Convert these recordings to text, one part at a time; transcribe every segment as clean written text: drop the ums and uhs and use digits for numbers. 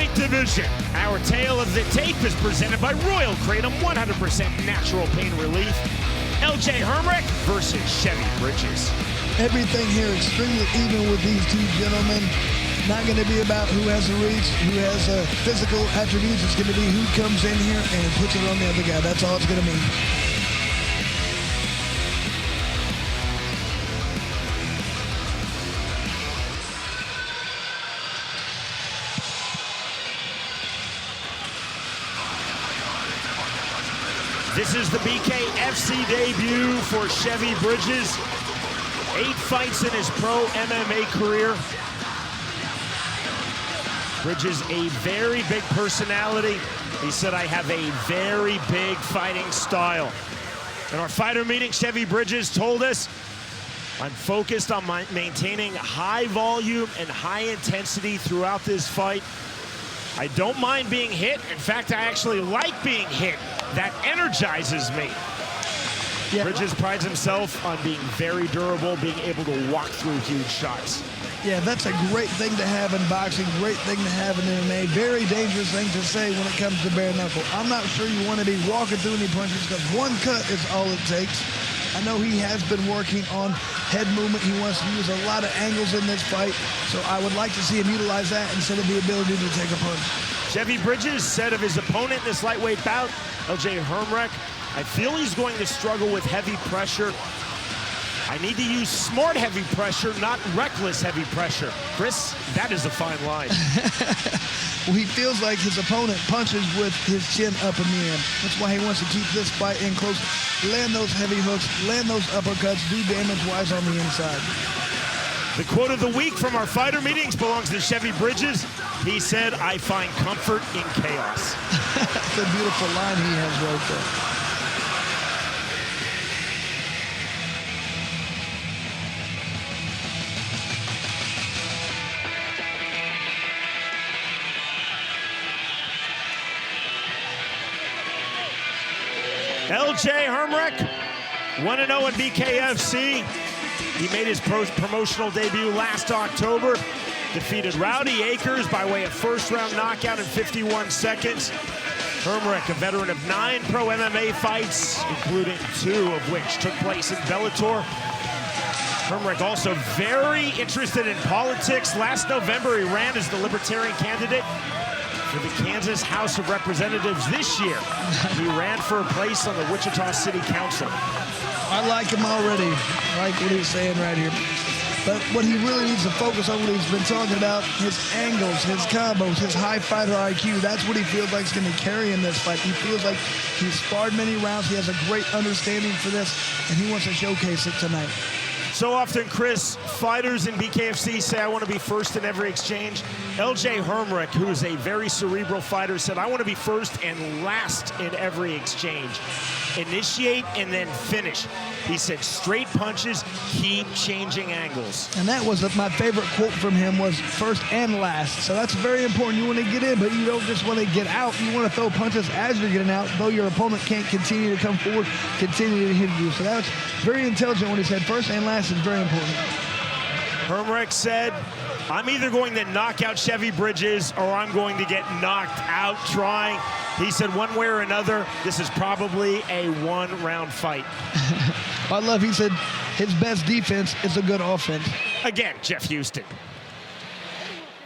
featherweight division. Our tale of the tape is presented by Royal Kratom 100% natural pain relief. LJ Hermrich versus Chevvy Bridges. Everything here extremely even with these two gentlemen. Not going to be about who has the reach, who has physical attributes. It's going to be who comes in here and puts it on the other guy. That's all it's going to mean. This is the BKFC debut for Chevvy Bridges. 8 fights in his pro MMA career. Bridges, a very big personality. He said, I have a very big fighting style. In our fighter meeting, Chevvy Bridges told us, I'm focused on maintaining high volume and high intensity throughout this fight. I don't mind being hit. In fact, I actually like being hit. That energizes me. Yeah. Bridges prides himself on being very durable, being able to walk through huge shots. Yeah, that's a great thing to have in boxing, great thing to have in MMA. Very dangerous thing to say when it comes to bare knuckle. I'm not sure you want to be walking through any punches because one cut is all it takes. I know he has been working on head movement. He wants to use a lot of angles in this fight, so I would like to see him utilize that instead of the ability to take a punch. Chevvy Bridges said of his opponent in this lightweight bout, LJ Hermrich, I feel he's going to struggle with heavy pressure. I need to use smart heavy pressure, not reckless heavy pressure. Chris, that is a fine line. Well, he feels like his opponent punches with his chin up in the air. That's why he wants to keep this fight in close, land those heavy hooks, land those uppercuts, do damage-wise on the inside. The quote of the week from our fighter meetings belongs to Chevvy Bridges. He said, I find comfort in chaos. That's a beautiful line he has right there. LJ Hermrich, 1-0 in BKFC. He made his promotional debut last October. Defeated Rowdy Akers by way of first-round knockout in 51 seconds. Hermrich, a veteran of 9 pro MMA fights, including 2 of which took place in Bellator. Hermrich also very interested in politics. Last November, he ran as the Libertarian candidate for the Kansas House of Representatives. This year, he ran for a place on the Wichita City Council. I like him already. I like what he's saying right here. But what he really needs to focus on, what he's been talking about, his angles, his combos, his high fighter IQ. That's what he feels like is going to carry in this fight. He feels like he's sparred many rounds. He has a great understanding for this, and he wants to showcase it tonight. So often, Chris, fighters in BKFC say, I want to be first in every exchange. LJ Hermrich, who is a very cerebral fighter, said, I want to be first and last in every exchange. Initiate and then finish. He said, straight punches, keep changing angles. And that was my favorite quote from him, was first and last. So that's very important. You want to get in, but you don't just want to get out. You want to throw punches as you're getting out, though your opponent can't continue to come forward, continue to hit you. So that's very intelligent when he said first and last is very important. Hermrich said, I'm either going to knock out Chevvy Bridges or I'm going to get knocked out trying. He said one way or another, this is probably a 1-round fight. I love, he said his best defense is a good offense. Again, Jeff Houston.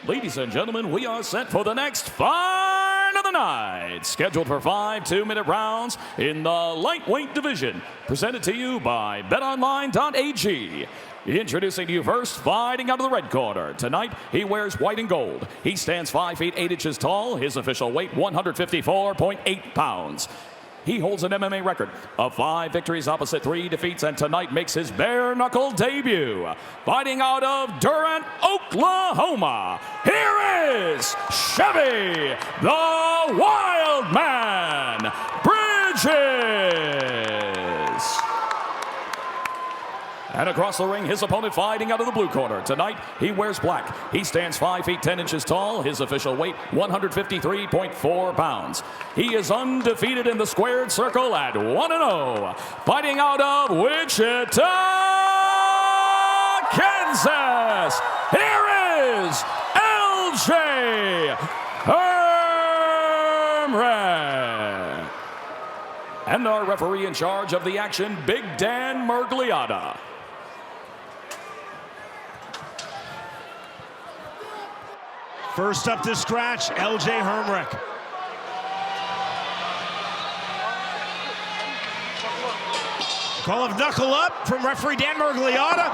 Ladies and gentlemen, we are set for the next fight of the night. Scheduled for 5 2-minute rounds in the lightweight division. Presented to you by BetOnline.ag. Introducing to you first, fighting out of the red corner. Tonight, he wears white and gold. He stands 5 feet 8 inches tall. His official weight, 154.8 pounds. He holds an MMA record of 5 victories opposite 3 defeats, and tonight makes his bare-knuckle debut. Fighting out of Durant, Oklahoma, here is Chevvy, the Wild Man, Bridges. And across the ring, his opponent fighting out of the blue corner. Tonight, he wears black. He stands 5 feet 10 inches tall. His official weight, 153.4 pounds. He is undefeated in the squared circle at 1-0. Fighting out of Wichita, Kansas, here is LJ Hermrich. Hermrich. And our referee in charge of the action, Big Dan Mergliotta. First up to scratch, LJ Hermrich. Call of knuckle up from referee Dan Mergliotta.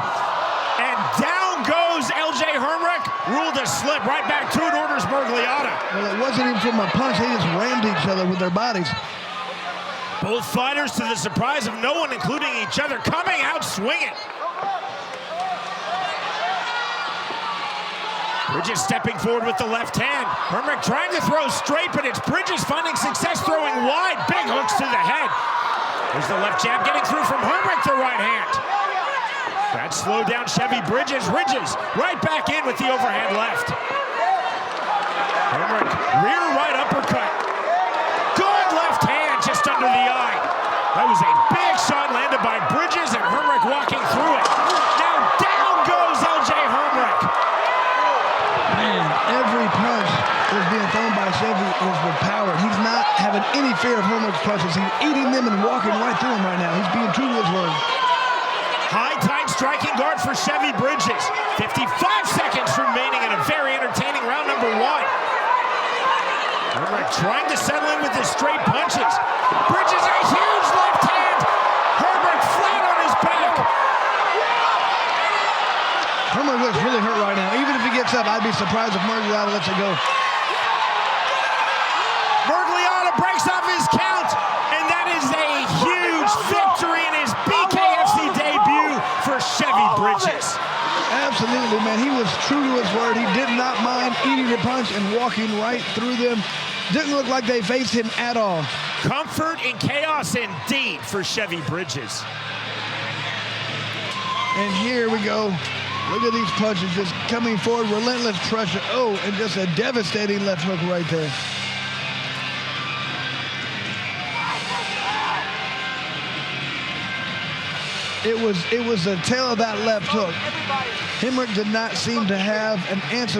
And down goes LJ Hermrich. Ruled a slip. Right back to it, orders Mergliotta. Well, it wasn't even from a punch. They just rammed each other with their bodies. Both fighters, to the surprise of no one, including each other, coming out swinging. Bridges stepping forward with the left hand. Hermrich trying to throw straight, but it's Bridges finding success throwing wide. Big hooks to the head. There's the left jab getting through from Hermrich, the right hand. That slowed down Chevvy Bridges. Bridges right back in with the overhand left. Hermrich, rear right uppercut. Good left hand just under the eye. That was a big shot landed by Bridges, and Hermrich walking through it. Now down goes LJ Hermrich. Man, every punch that's being thrown by Chevy is with power. He's not having any fear of Hermrich's punches. He's eating them and walking right through them right now. He's being true to his word. High tight striking guard for Chevvy Bridges. 55 seconds remaining in a very entertaining round number one. Hermrich trying to settle in with his straight punches. Bridges a huge left hand. Hermrich flat on his back. Hermrich looks really hurt right now. Even if he gets up, I'd be surprised if Mergliotta lets it go. Mergliotta breaks off his count, and that is a huge victory in his BKFC debut for Chevvy Bridges. Absolutely, man. He was true to his word. He did not mind eating a punch and walking right through them. Didn't look like they faced him at all. Comfort in chaos indeed for Chevvy Bridges. And here we go. Look at these punches just coming forward. Relentless pressure. Oh, and just a devastating left hook right there. It was the tail of that left hook. Hermrich did not seem to have an answer.